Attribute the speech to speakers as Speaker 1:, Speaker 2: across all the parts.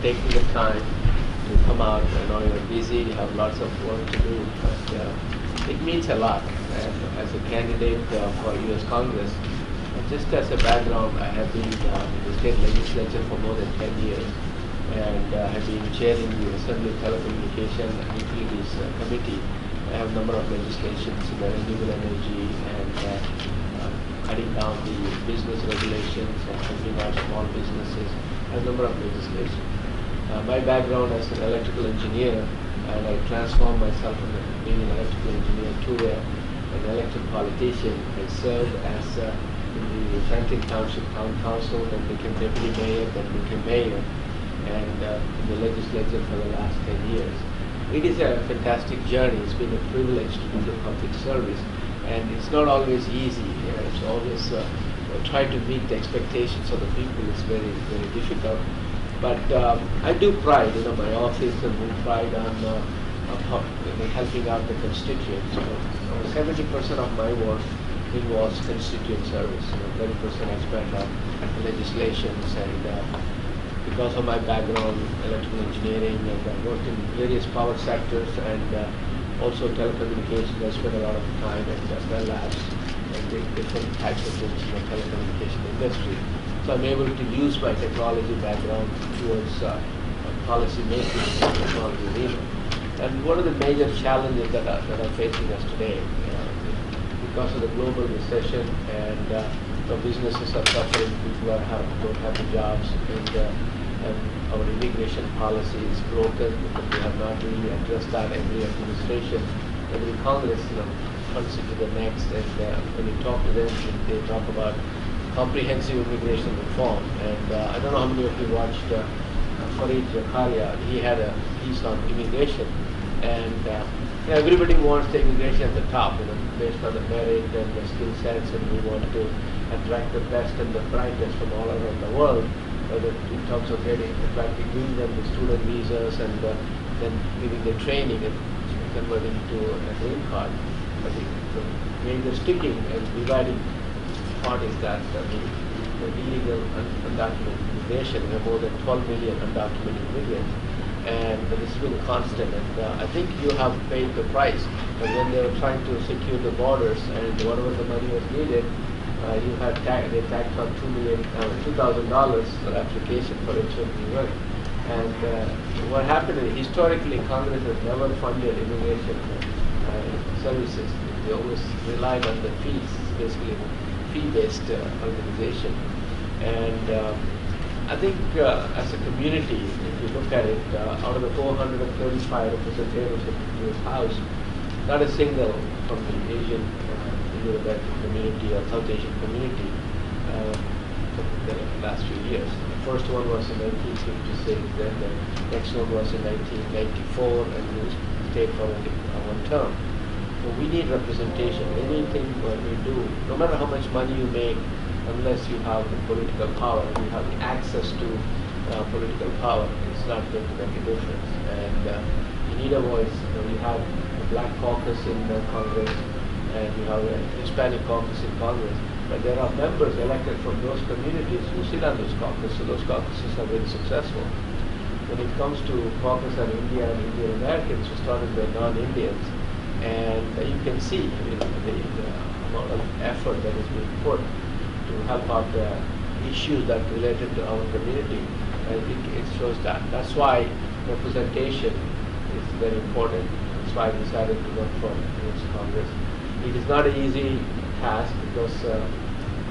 Speaker 1: taking the time to come out. I know you're busy, you have lots of work to do, but it means a lot. As a candidate for U.S. Congress, just as a background, I have been in the state legislature for more than 10 years, and have been chairing the Assembly Telecommunication and Utilities Committee. I have a number of legislations in the renewable energy and cutting down the business regulations and helping out small businesses. I have a number of legislation. My background as an electrical engineer, and I transformed myself from being an electrical engineer to an elected politician. I served as in the Franklin Township Town Council, then became deputy mayor, then became mayor, and in the legislature for the last 10 years. It is a fantastic journey. It's been a privilege to do the public service, and it's not always easy. It's always trying to meet the expectations of the people is very, very difficult. But I do pride, my office, and we pride on helping out the constituents. 70% of my work involves constituent service. 30% I spend on legislations, and because of my background, electrical engineering, and I worked in various power sectors and also telecommunications. I spent a lot of time at Bell Labs and different types of things in the telecommunication industry. So I'm able to use my technology background towards policy making in the technology arena. And one of the major challenges that are facing us today, because of the global recession and businesses are suffering, people don't have the jobs, and our immigration policy is broken because we have not really addressed that. Every administration, every Congress, punts it to the next. And when you talk to them, they talk about comprehensive immigration reform. And I don't know how many of you watched Fareed Zakaria. He had a piece on immigration, and everybody wants the immigration at the top, based on the merit and the skill sets, and we want to attract the best and the brightest from all around the world, in terms of giving them the student visas and then giving the training and converting to a green card. But the major sticking and dividing part is that the illegal undocumented immigration. We have more than 12 million undocumented immigrants, and this has been constant. And I think you have paid the price. But when they were trying to secure the borders and whatever the money was needed, they tacked on $2,000 for application for H-1B1. And what happened is, historically, Congress has never funded immigration services. They always relied on the fees, basically fee-based organization. And I think as a community, if you look at it, out of the 435 representatives of the U.S. House, not a single from the Asian Indo-American community or South Asian community for the last few years. The first one was in 1956, then the next one was in 1994, and we stayed for one term. So we need representation. Anything what we do, no matter how much money you make, unless you have the political power, you have the access to political power, it's not going to make a difference. And you need a voice. We have a Black caucus in Congress, and you have a Hispanic caucus in Congress. But there are members elected from those communities who sit on those caucuses, so those caucuses are very successful. When it comes to caucus on India and Indian Americans, we started by non-Indians, and you can see the amount of effort that is being put to help out the issues that related to our community. I think it shows that. That's why representation is very important. That's why I decided to run for U.S. Congress. It is not an easy task because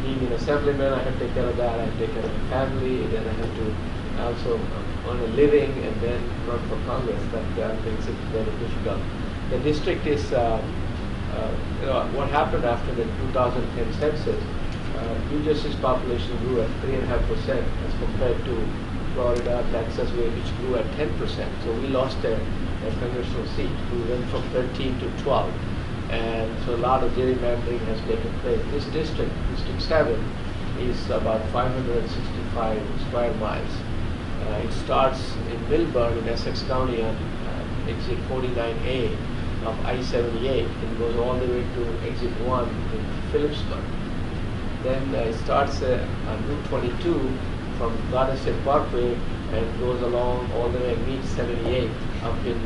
Speaker 1: being an assemblyman, I have to take care of that, I have to take care of my family, then I have to also earn a living and then run for Congress. That makes it very difficult. The district is, what happened after the 2010 census, New Jersey's population grew at 3.5% as compared to Florida, Texas, which grew at 10%. So we lost a congressional seat. We went from 13 to 12. And so a lot of gerrymandering has taken place. This district, District 7, is about 565 square miles. It starts in Milburn in Essex County on exit 49A of I-78 and goes all the way to exit 1 in Phillipsburg. Then it starts on Route 22 from Garden State Parkway and goes along 78 up in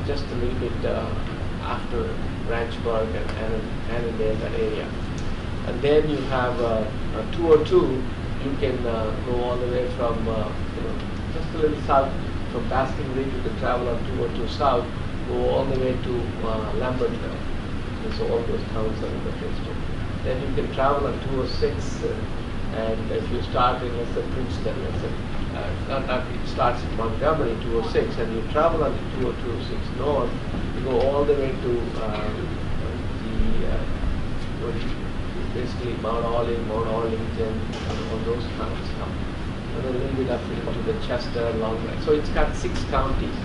Speaker 1: just a little bit after Ranchburg and Annandale, that area. And then you have 202. You can go all the way from just a little south from Basking Ridge. You can travel on 202 south, go all the way to Lambertville. And so all those towns are in the district. Then you can travel on 206, and if you start in, let's say, Princeton, let's say, it starts in Montgomery, 206, and you travel on the 206 north, you go all the way to basically Mount Olive, Mount Arlington, all those towns come. And a little bit up into the Chester, Long Lake. So it's got 6 counties,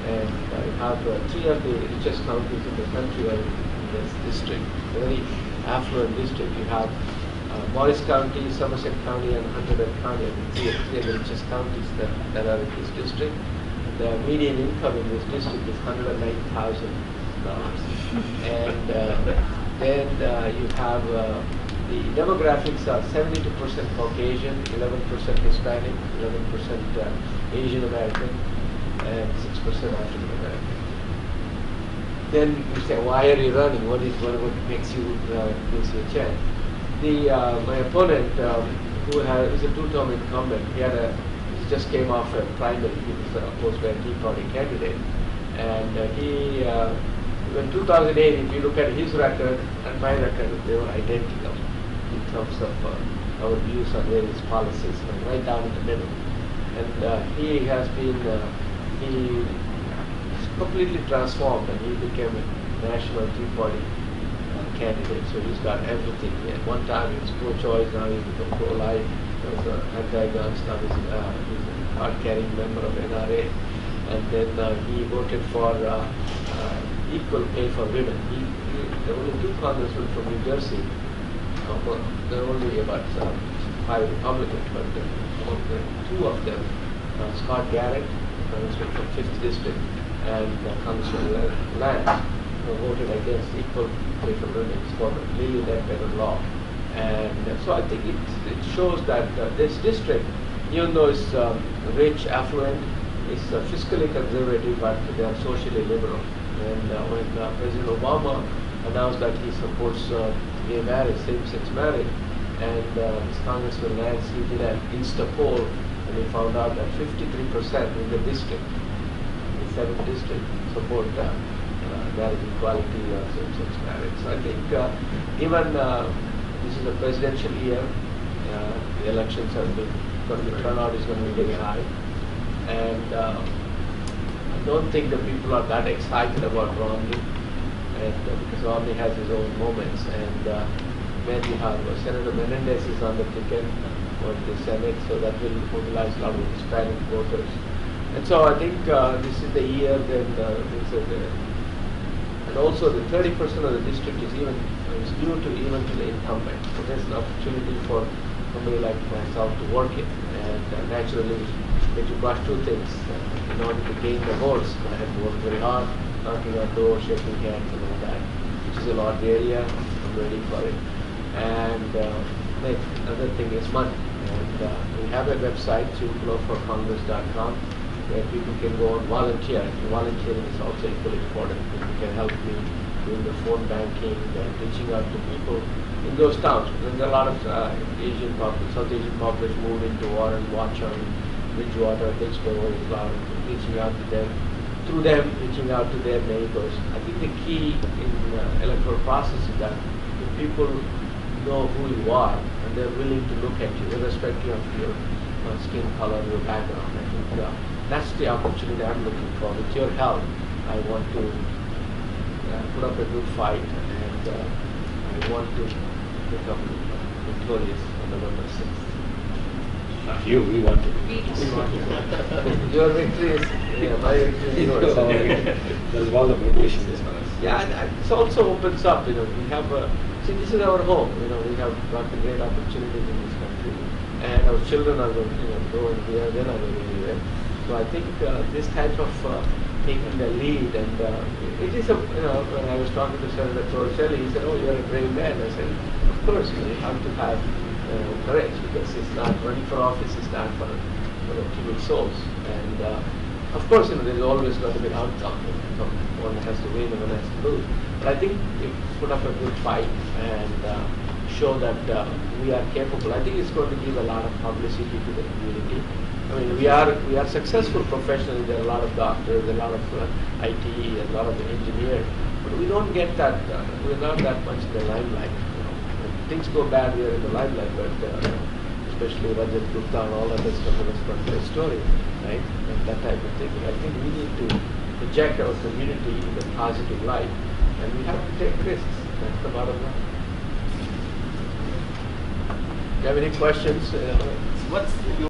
Speaker 1: and you have 3 of the richest counties in the country are in this district, a very affluent district. You have Morris County, Somerset County, and Hunterdon County, and 3 of the richest counties that are in this district. The median income in this district is $190,000. And then you have the demographics are 72% Caucasian, 11% Hispanic, 11% Asian American, and 6% African American. Then you say, why are you running? What makes you gives you a chance? My opponent, who is a 2-term incumbent, he just came off a primary. He was opposed by a Tea Party candidate, and in 2008, if you look at his record and my record, they were identical in terms of our views on various policies, right down in the middle. And he has been, he completely transformed, and he became a national Tea Party candidate. So he's got everything. At one time he was pro-choice, now he's become pro-life. He was anti-guns, now he's a card-carrying member of NRA. And then he voted for equal pay for women. There were only 2 congressmen from New Jersey. There are only about 5 Republicans, but 2 of them, Scott Garrett, congressman from 5th District, and Congressman Lance, voted against equal pay for women. It's called the Lilly Ledbetter law. And so I think it shows that this district, even though it's rich, affluent, is fiscally conservative, but they are socially liberal. And when President Obama announced that he supports gay marriage, same-sex marriage, and this Congressman Lance, he did an Insta poll, and he found out that 53% in the district, the 7th district, support marriage equality or same-sex marriage. So I think even this is a presidential year, the elections are going to be, turnout is going to be very high, and I don't think the people are that excited about Romney, and because Romney has his own moments, and then you have Senator Menendez is on the ticket for the Senate, so that will mobilize a lot of Hispanic voters. And so I think this is the year then and also the 30% of the district is due to the incumbent. So there's an opportunity for somebody like myself to work it, and naturally that you got 2 things. In order to gain the votes, I had to work very hard, knocking on doors, shaking hands and all that, which is a large area. I'm ready for it. And the other thing is money. And we have a website, chivukulaforcongress.com, where people can go and volunteer. Volunteering is also equally important. People can help me doing the phone banking and reaching out to people in those towns. There's a lot of South Asian population moved into Warren, Watchung, Bridgewater, Pittsburgh, reaching out to them, through them reaching out to their neighbors. I think the key in electoral process is that if people know who you are and they're willing to look at you, irrespective of your skin color, your background. I think that's the opportunity I'm looking for. With your help, I want to put up a good fight, and I want to become victorious on November 6th.
Speaker 2: We want to.
Speaker 1: Your victory is, my victory is yours.
Speaker 2: There's all the motivation.
Speaker 1: Yeah, and it also opens up, we have, see, this is our home, we have got a great opportunity in this country, and our children are going to go and here, they're not going anywhere. So I think this type of taking the lead, and it is when I was talking to Senator Torricelli, he said, oh, you're a brave man. I said, of course, you have to have courage, because it's not running for office, it's not for timid souls. And of course, there's always got to be an outcome. One has to win and one has to lose. But I think if put up a good fight and show that we are capable, I think it's going to give a lot of publicity to the community. I mean, we are successful professionals. There are a lot of doctors, a lot of IT, a lot of engineers, but we don't get that. We're not that much in the limelight. When things go bad, we are in the limelight, but especially Rajat Gupta and all others come to us from their story, right? And that type of thing. I think we need to project our community in a positive light, and we have to take risks. That's the bottom line. Do you have any questions?
Speaker 3: What's your